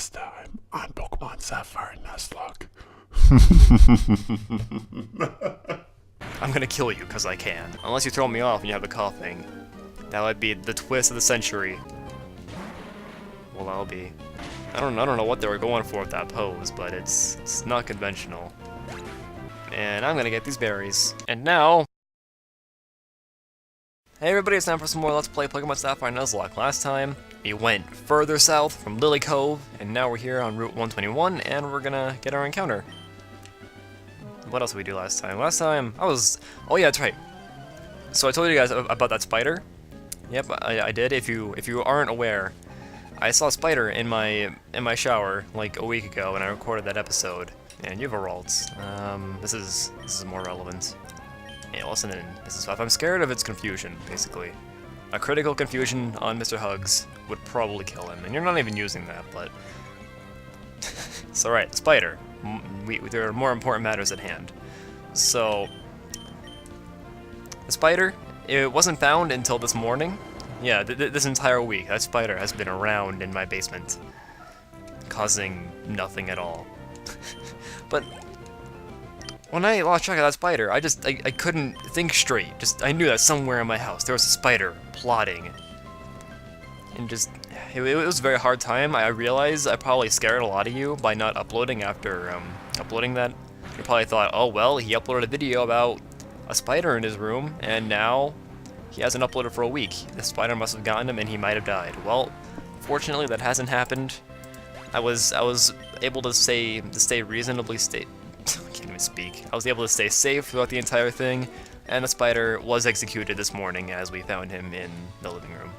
Last time on Pokemon Sapphire Nuzlocke. I'm gonna kill you because I can. Unless you throw me off and you have a coughing. That would be the twist of the century. Well, that'll be. I don't know what they were going for with that pose, but it's not conventional. And I'm gonna get these berries. And now. Hey everybody, it's time for some more Let's Play Pokemon Sapphire Nuzlocke. Last time, we went further south from Lily Cove, and now we're here on Route 121, and we're gonna get our encounter. What else did we do last time? Last time, oh yeah, that's right. So I told you guys about that spider. Yep, I did. If you aren't aware, I saw a spider in my shower like a week ago, and I recorded that episode. And you have a Ralts. This is more relevant. Hey, listen in. This is stuff. I'm scared of its confusion, basically. A critical confusion on Mr. Hugs would probably kill him, and you're not even using that, but... It's alright, the spider. There are more important matters at hand. So... The spider, it wasn't found until this morning. Yeah, this entire week, that spider has been around in my basement. Causing nothing at all. But... When I lost track of that spider, I couldn't think straight. I knew that somewhere in my house there was a spider plotting. And it was a very hard time. I realized I probably scared a lot of you by not uploading after uploading that. You probably thought, oh well, he uploaded a video about a spider in his room, and now he hasn't uploaded for a week. The spider must have gotten him and he might have died. Well, fortunately that hasn't happened. I was able to stay reasonably I can't even speak. I was able to stay safe throughout the entire thing, and the spider was executed this morning as we found him in the living room.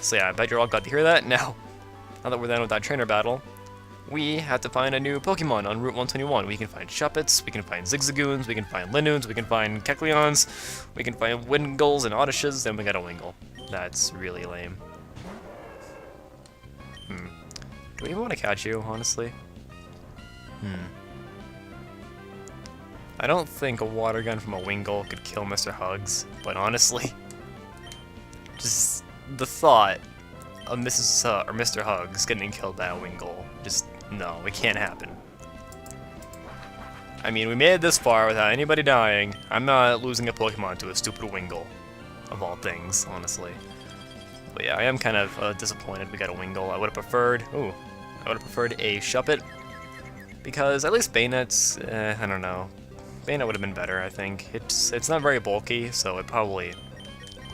So yeah, I bet you're all glad to hear that. Now that we're done with that trainer battle, we have to find a new Pokemon on Route 121. We can find Shuppets, we can find Zigzagoons, we can find Linoons, we can find Kecleons, we can find Wingulls and Oddishes, then we got a Wingull. That's really lame. Do we even want to catch you, honestly? I don't think a water gun from a Wingull could kill Mr. Hugs, but honestly, just the thought of Mr. Hugs getting killed by a Wingull, no, it can't happen. I mean, we made it this far without anybody dying. I'm not losing a Pokemon to a stupid Wingull, of all things, honestly. But yeah, I am kind of disappointed we got a Wingull. I would have preferred a Shuppet, because at least Bayonet's, I don't know. Bayonet would have been better, I think. It's not very bulky, so I'd probably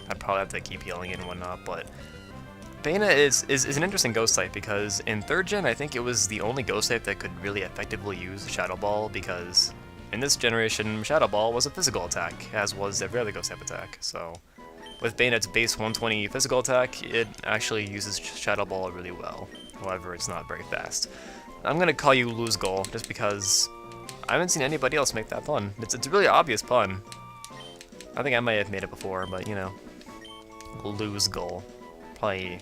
have to keep healing it and whatnot, but Bayonet is an interesting ghost type, because in 3rd gen I think it was the only ghost type that could really effectively use Shadow Ball, because in this generation Shadow Ball was a physical attack, as was every other ghost type attack, so with Bayonet's base 120 physical attack, it actually uses Shadow Ball really well. However, it's not very fast. I'm gonna call you Lose Goal, just because I haven't seen anybody else make that pun. It's a really obvious pun. I think I might have made it before, but you know. Lose Goal. Probably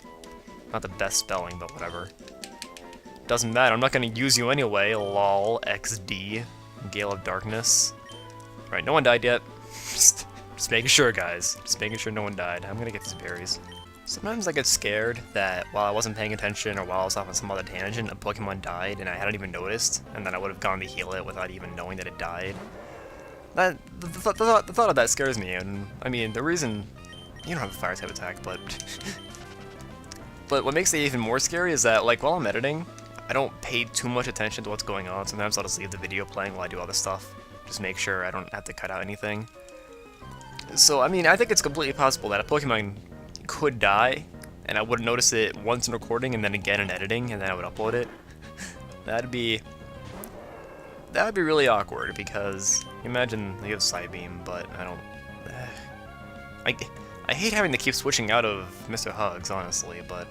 not the best spelling, but whatever. Doesn't matter, I'm not gonna use you anyway, lol, XD, Gale of Darkness. Right, no one died yet. Just making sure, guys. Just making sure no one died. I'm gonna get these berries. Sometimes I get scared that while I wasn't paying attention or while I was off on some other tangent, a Pokemon died and I hadn't even noticed, and then I would have gone to heal it without even knowing that it died. The thought of that scares me, and I mean, the reason... You don't have a fire type attack, but... But what makes it even more scary is that, like, while I'm editing, I don't pay too much attention to what's going on. Sometimes I'll just leave the video playing while I do other stuff. Just make sure I don't have to cut out anything. So, I mean, I think it's completely possible that a Pokemon could die, and I wouldn't notice it once in recording and then again in editing, and then I would upload it. That'd be really awkward, because imagine you have Psybeam, but I don't... I hate having to keep switching out of Mr. Hugs, honestly, but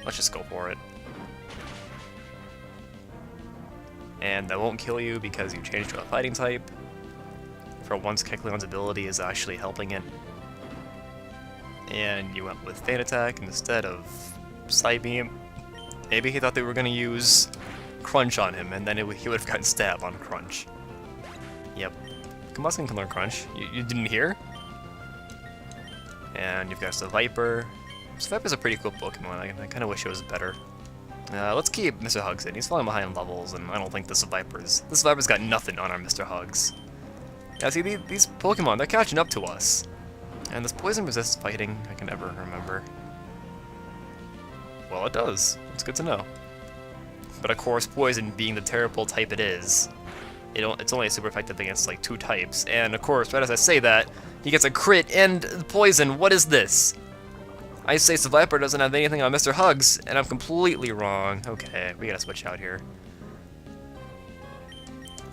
let's just go for it. And I won't kill you because you changed to a fighting type. For once, Kecleon's ability is actually helping it. And you went with Feint Attack instead of Psybeam. Maybe he thought they were going to use Crunch on him, and then he would have gotten Stab on Crunch. Yep. Combusken can learn Crunch. You didn't hear? And you've got the Viper. So Viper's a pretty cool Pokemon. I kind of wish it was better. Let's keep Mr. Hugs in. He's falling behind levels, and I don't think this Viper's got nothing on our Mr. Hugs. Yeah, see, these Pokemon, they're catching up to us. And this poison resists fighting, I can never remember. Well, it does. It's good to know. But of course, poison being the terrible type it is, it's only super effective against like 2 types. And of course, right as I say that, he gets a crit and poison. What is this? I say Viper doesn't have anything on Mr. Hugs, and I'm completely wrong. Okay, we gotta switch out here.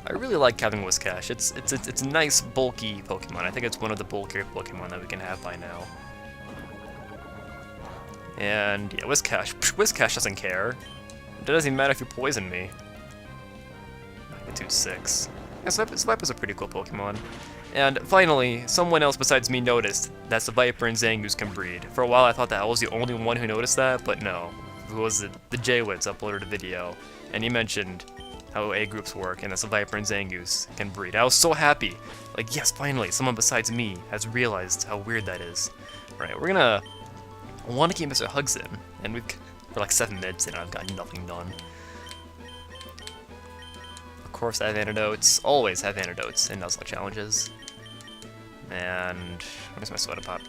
I really like having Whiscash. It's a nice, bulky Pokemon. I think it's one of the bulkier Pokemon that we can have by now. And yeah, Whiscash doesn't care. It doesn't even matter if you poison me. Magnitude 6. Yeah, Viper's a pretty cool Pokemon. And finally, someone else besides me noticed that Viper and Zangoose can breed. For a while I thought that I was the only one who noticed that, but no. Who was it? The J-Wits uploaded a video, and he mentioned how A groups work and that Viper and Zangoose can breed. I was so happy. Like, yes, finally, someone besides me has realized how weird that is. Alright, we're gonna want to keep Mr. Hugs in, and we're like 7 minutes in and I've got nothing done. Of course I have antidotes, always have antidotes in Nuzlocke challenges. And where's my soda pop?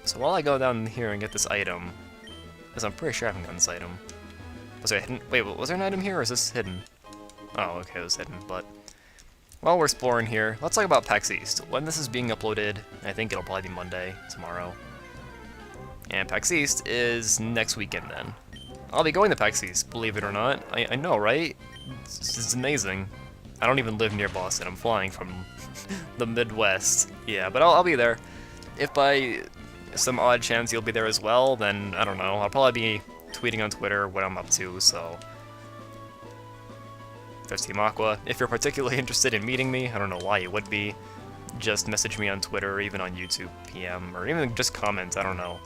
So while I go down here and get this item, because I'm pretty sure I haven't gotten this item. Was there a hidden? Wait, was there an item here or is this hidden? Oh, okay, it was hidden, but while we're exploring here, let's talk about PAX East. When this is being uploaded, I think it'll probably be Monday, tomorrow. And PAX East is next weekend then. I'll be going to PAX East, believe it or not. I know, right? It's amazing. I don't even live near Boston. I'm flying from the Midwest. Yeah, but I'll be there. If by some odd chance you'll be there as well, then I don't know. I'll probably be tweeting on Twitter what I'm up to, so there's Team Aqua. If you're particularly interested in meeting me, I don't know why you would be, just message me on Twitter or even on YouTube PM, or even just comment, I don't know.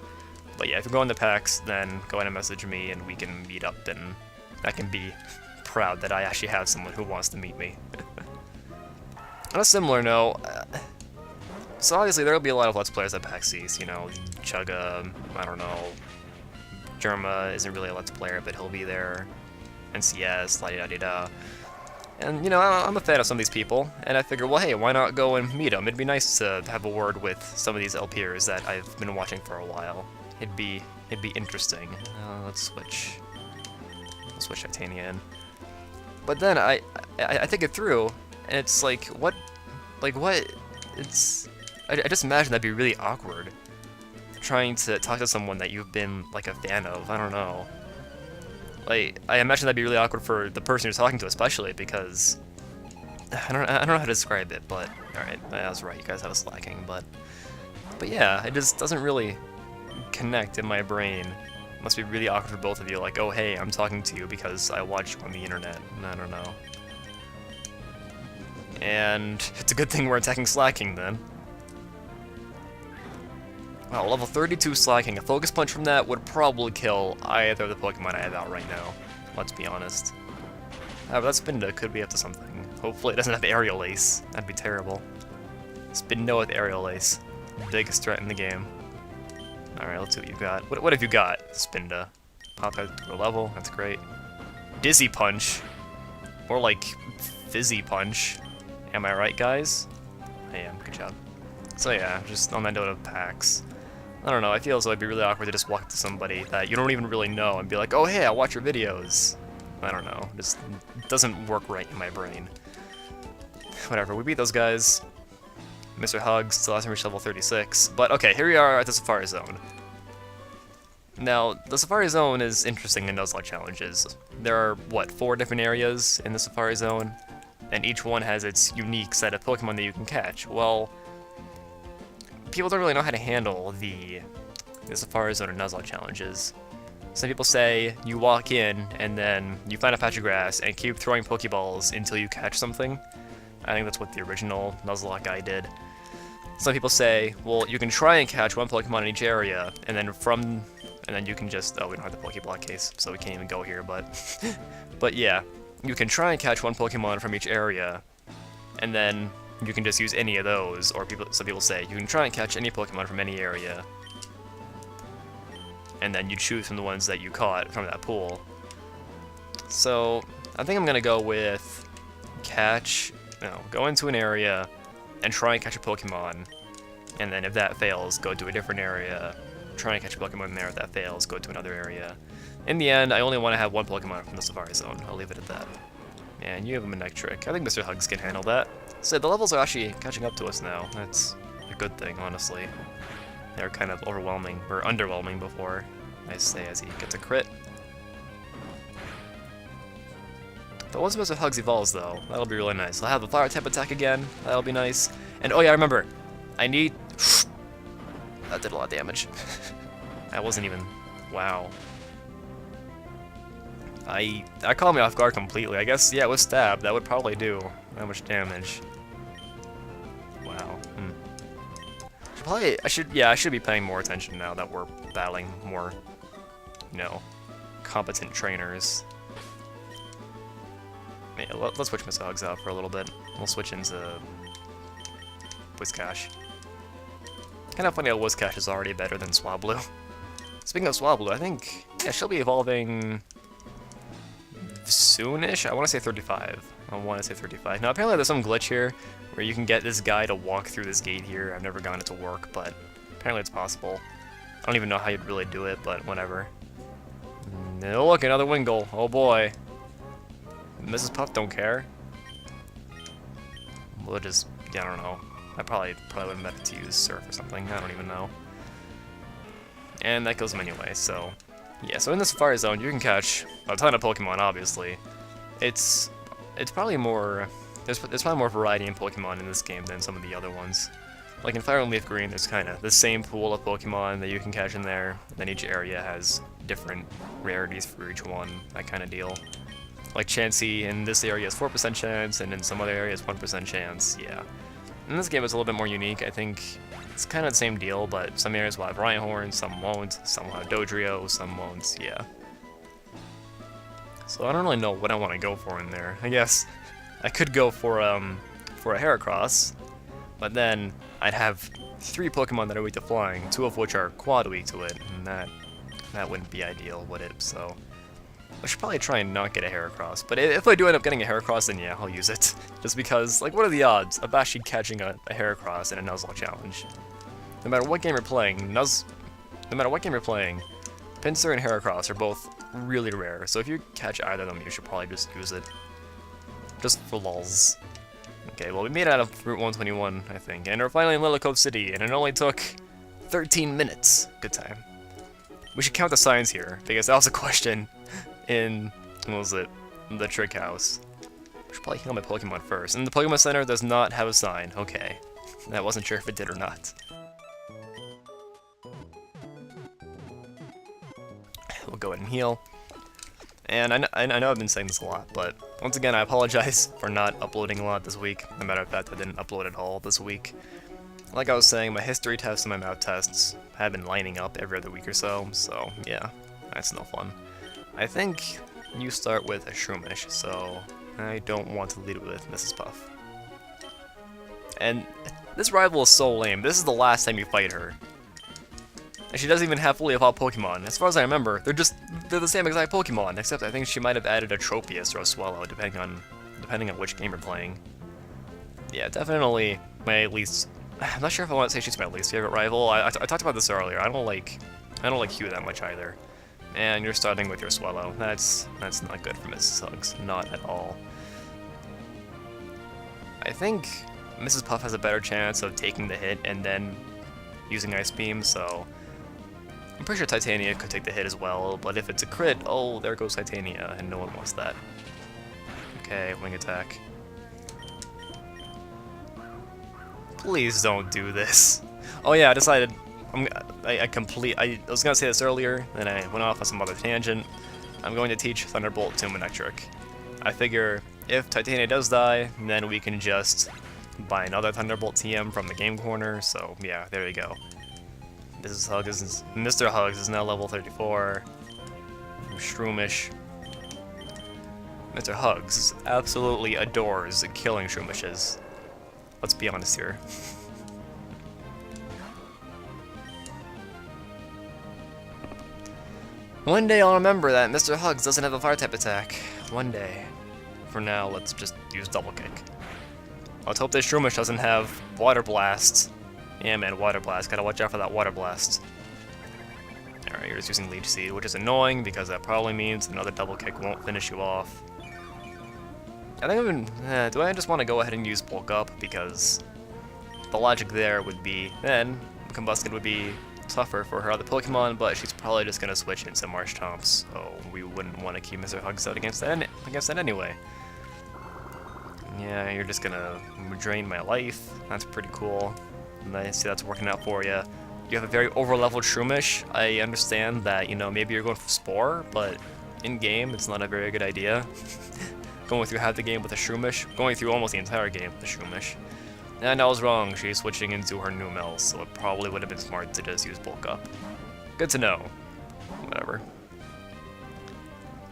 But yeah, if you're going to PAX, then go ahead and message me and we can meet up, and I can be proud that I actually have someone who wants to meet me. On a similar note, so obviously there'll be a lot of Let's Players at PAX East, you know, Chugga, I don't know, Germa isn't really a Let's Player, but he'll be there, NCS, la-di-da-di-da. And, you know, I'm a fan of some of these people, and I figure, well, hey, why not go and meet them? It'd be nice to have a word with some of these LPers that I've been watching for a while. It'd be interesting. Let's switch Titania in. But then I think it through, and it's like, what? It's I just imagine that'd be really awkward, trying to talk to someone that you've been like a fan of. I don't know. Like, I imagine that'd be really awkward for the person you're talking to, especially because I don't know how to describe it. But all right, I was right. You guys have us lacking, but yeah, it just doesn't really connect in my brain. It must be really awkward for both of you. Like, oh hey, I'm talking to you because I watch you on the internet. And I don't know. And it's a good thing we're attacking Slacking then. Wow, level 32 Slacking. A Focus Punch from that would probably kill either of the Pokemon I have out right now. Let's be honest. But that Spinda could be up to something. Hopefully it doesn't have Aerial Ace. That'd be terrible. Spinda with Aerial Ace. Biggest threat in the game. Alright, let's see what you got. What have you got, Spinda? Pop out to a level. That's great. Dizzy Punch. More like Fizzy Punch. Am I right, guys? I am. Good job. So yeah, just on that note of PAX. I don't know, I feel as though it'd be really awkward to just walk up to somebody that you don't even really know and be like, oh hey, I watch your videos. I don't know, just doesn't work right in my brain. Whatever, we beat those guys. Mr. Hugs still hasn't reached level 36, but okay, here we are at the Safari Zone. Now, the Safari Zone is interesting in Nuzlocke challenges. There are, what, 4 different areas in the Safari Zone? And each one has its unique set of Pokemon that you can catch. Well, people don't really know how to handle the Safari Zone and Nuzlocke challenges. Some people say you walk in and then you find a patch of grass and keep throwing Pokeballs until you catch something. I think that's what the original Nuzlocke guy did. Some people say, well, you can try and catch one Pokemon in each area, and then you can just, oh, we don't have the Pokeblock case, so we can't even go here, but yeah, you can try and catch one Pokemon from each area, and then you can just use any of those, or some people say you can try and catch any Pokemon from any area, and then you choose from the ones that you caught from that pool. So I think I'm gonna go with go into an area and try and catch a Pokemon, and then if that fails, go to a different area, try and catch a Pokemon there. If that fails, go to another area. In the end, I only want to have one Pokemon from the Safari Zone. I'll leave it at that. And you have a Manectric. I think Mr. Hugs can handle that. So the levels are actually catching up to us now. That's a good thing, honestly. They're kind of overwhelming, or underwhelming before, I say, as he gets a crit. But once Mr. Hugs evolves, though, that'll be really nice. I'll have the Fire type attack again. That'll be nice. And oh yeah, remember, I need... That did a lot of damage. That wasn't even... Wow. That caught me off guard completely. I guess, yeah, with Stab, that would probably do that much damage. Wow. I should be paying more attention now that we're battling more, competent trainers. Yeah, let's switch Mr. Hugs out for a little bit. We'll switch into Whiscash. Kind of funny how Whiscash is already better than Swablu. Speaking of Swablu, I think, yeah, she'll be evolving soonish. I want to say 35. Now, apparently there's some glitch here where you can get this guy to walk through this gate here. I've never gotten it to work, but apparently it's possible. I don't even know how you'd really do it, but whatever. No, look, another Wingull. Oh boy. Mrs. Puff don't care. We'll just, yeah, I don't know. I probably would have meant to use Surf or something. I don't even know. And that kills him anyway, so... Yeah, so in the Safari Zone, you can catch a ton of Pokemon, obviously. It's probably more... There's probably more variety in Pokemon in this game than some of the other ones. Like in Fire and Leaf Green, there's kind of the same pool of Pokemon that you can catch in there, and then each area has different rarities for each one, that kind of deal. Like Chansey in this area has 4% chance, and in some other areas 1% chance, yeah. In this game it's a little bit more unique. I think it's kind of the same deal, but some areas will have Rhyhorn, some won't, some will have Dodrio, some won't, yeah. So I don't really know what I want to go for in there. I guess I could go for a Heracross, but then I'd have 3 Pokemon that are weak to flying, 2 of which are quad weak to it, and that wouldn't be ideal, would it? So I should probably try and not get a Heracross, but if I do end up getting a Heracross, then yeah, I'll use it. Just because, like, what are the odds of actually catching a Heracross in a Nuzlocke challenge? No matter what game you're playing, Pinsir and Heracross are both really rare, so if you catch either of them, you should probably just use it. Just for lulz. Okay, well, we made it out of Route 121, I think, and we're finally in Little Cove City, and it only took 13 minutes. Good time. We should count the signs here, because that was a question in, what was it, the Trick House. I should probably heal my Pokemon first. And the Pokemon Center does not have a sign. Okay. I wasn't sure if it did or not. We'll go ahead and heal. And I know I've been saying this a lot, but once again, I apologize for not uploading a lot this week. As a matter of fact, I didn't upload at all this week. Like I was saying, my history tests and my math tests have been lining up every other week or so yeah, that's no fun. I think you start with a Shroomish, so I don't want to lead with Mrs. Puff. And this rival is so lame. This is the last time you fight her. And she doesn't even have fully evolved Pokemon. As far as I remember, they're the same exact Pokemon, except I think she might have added a Tropius or a Swallow, depending on which game you're playing. Yeah, definitely my least... I'm not sure if I want to say she's my least favorite rival. I talked about this earlier. I don't like Hugh that much either. And you're starting with your Swallow. That's not good for Mrs. Hugs. Not at all. I think Mrs. Puff has a better chance of taking the hit and then using Ice Beam, so I'm pretty sure Titania could take the hit as well, but if it's a crit, oh, there goes Titania, and no one wants that. Okay, Wing Attack. Please don't do this. Oh yeah, I decided... I was gonna say this earlier, then I went off on some other tangent. I'm going to teach Thunderbolt to Manectric. I figure if Titania does die, then we can just buy another Thunderbolt TM from the game corner, so yeah, there you go. Mr. Hugs is now level 34. Shroomish. Mr. Hugs absolutely adores killing Shroomishes. Let's be honest here. One day I'll remember that Mr. Hugs doesn't have a fire type attack. One day. For now, let's just use double kick. Let's hope this Shroomish doesn't have Water Blast. Yeah, man, Water Blast. Gotta watch out for that Water Blast. Alright, you're just using Leech Seed, which is annoying because that probably means another double kick won't finish you off. I think do I just want to go ahead and use Bulk Up? Because the logic there would be, then Combusken would be tougher for her other Pokemon, but she's probably just going to switch into Marshtomp, so we wouldn't want to keep Mr. Hugs out against that anyway. Yeah, you're just going to drain my life. That's pretty cool. Nice, see that's working out for you. You have a very over-leveled Shroomish. I understand that, you know, maybe you're going for Spore, but in-game, it's not a very good idea. Going through half the game with a Shroomish, going through almost the entire game with a Shroomish. And I was wrong, she's switching into her new Mel, so it probably would have been smart to just use Bulk Up. Good to know. Whatever.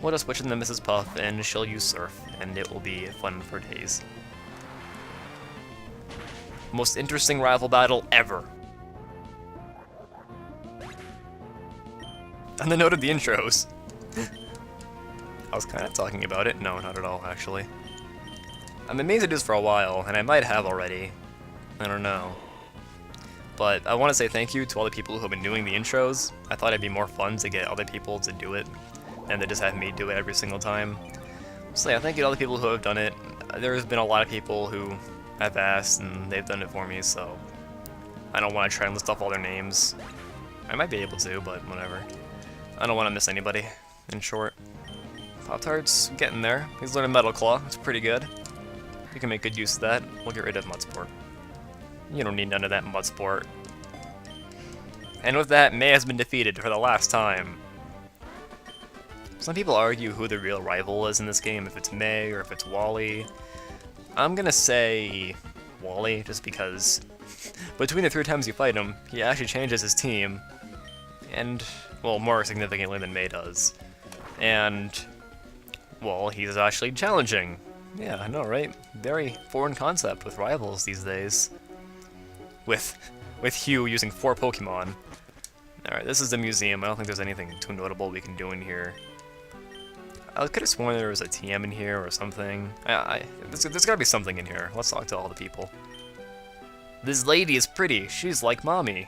We'll just switch into Mrs. Puff, and she'll use Surf, and it will be fun for days. Most interesting rival battle ever. On the note of the intros. I was kind of talking about it. No, not at all, actually. I've been meaning to do this for a while, and I might have already. I don't know. But I want to say thank you to all the people who have been doing the intros. I thought it'd be more fun to get other people to do it, and to just have me do it every single time. So yeah, thank you to all the people who have done it. There's been a lot of people who I've asked, and they've done it for me, so I don't want to try and list off all their names. I might be able to, but whatever. I don't want to miss anybody, in short. Pop-Tart's getting there. He's learning Metal Claw. It's pretty good. You can make good use of that. We'll get rid of Mudsport. You don't need none of that Mudsport. And with that, May has been defeated for the last time. Some people argue who the real rival is in this game, if it's May or if it's Wally. I'm gonna say Wally, just because between the 3 times you fight him, he actually changes his team. And, well, more significantly than May does. And, well, he's actually challenging. Yeah, I know, right? Very foreign concept with rivals these days. With Hugh using 4 Pokemon. Alright, this is the museum. I don't think there's anything too notable we can do in here. I could have sworn there was a TM in here or something. There's gotta be something in here. Let's talk to all the people. This lady is pretty. She's like mommy.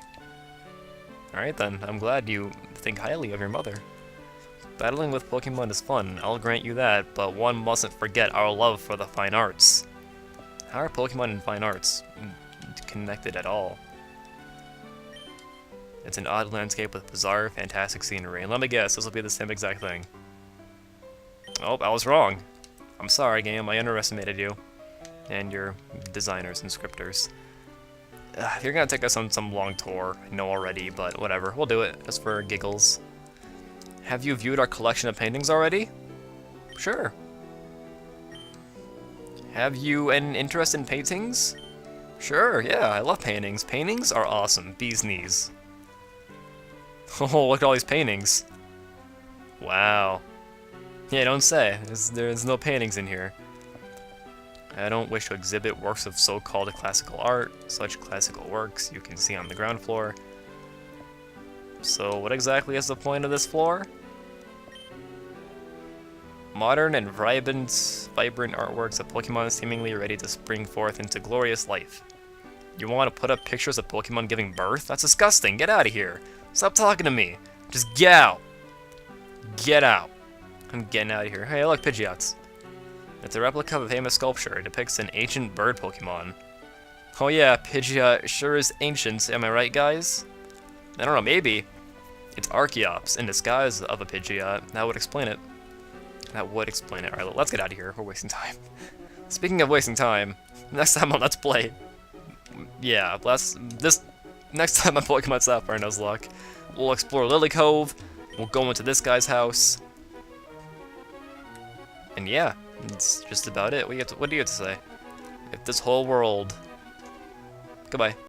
Alright then, I'm glad you think highly of your mother. Battling with Pokemon is fun, I'll grant you that, but one mustn't forget our love for the fine arts. How are Pokemon and fine arts connected at all? It's an odd landscape with bizarre, fantastic scenery, and let me guess, this will be the same exact thing. Oh, I was wrong. I'm sorry, game, I underestimated you. And your designers and scripters. You're gonna take us on some long tour, I know already, but whatever, we'll do it, just for giggles. Have you viewed our collection of paintings already? Sure. Have you an interest in paintings? Sure, yeah, I love paintings. Paintings are awesome, bee's knees. Oh, look at all these paintings. Wow. Yeah, don't say, there's no paintings in here. I don't wish to exhibit works of so-called classical art. Such classical works you can see on the ground floor. So what exactly is the point of this floor? Modern and vibrant artworks of Pokemon seemingly ready to spring forth into glorious life. You want to put up pictures of Pokemon giving birth? That's disgusting. Get out of here. Stop talking to me. Just get out. Get out. I'm getting out of here. Hey, look, Pidgeots. It's a replica of a famous sculpture. It depicts an ancient bird Pokemon. Oh yeah, Pidgeot sure is ancient. Am I right, guys? I don't know, maybe. It's Archeops in disguise of a Pidgeot. That would explain it. That would explain it. Alright, let's get out of here. We're wasting time. Speaking of wasting time, next time on Let's Play. Yeah, next time on Pokemon Sapphire Nuzlocke, we'll explore Lily Cove, we'll go into this guy's house. And yeah, that's just about it. What do you have to say? If this whole world... Goodbye.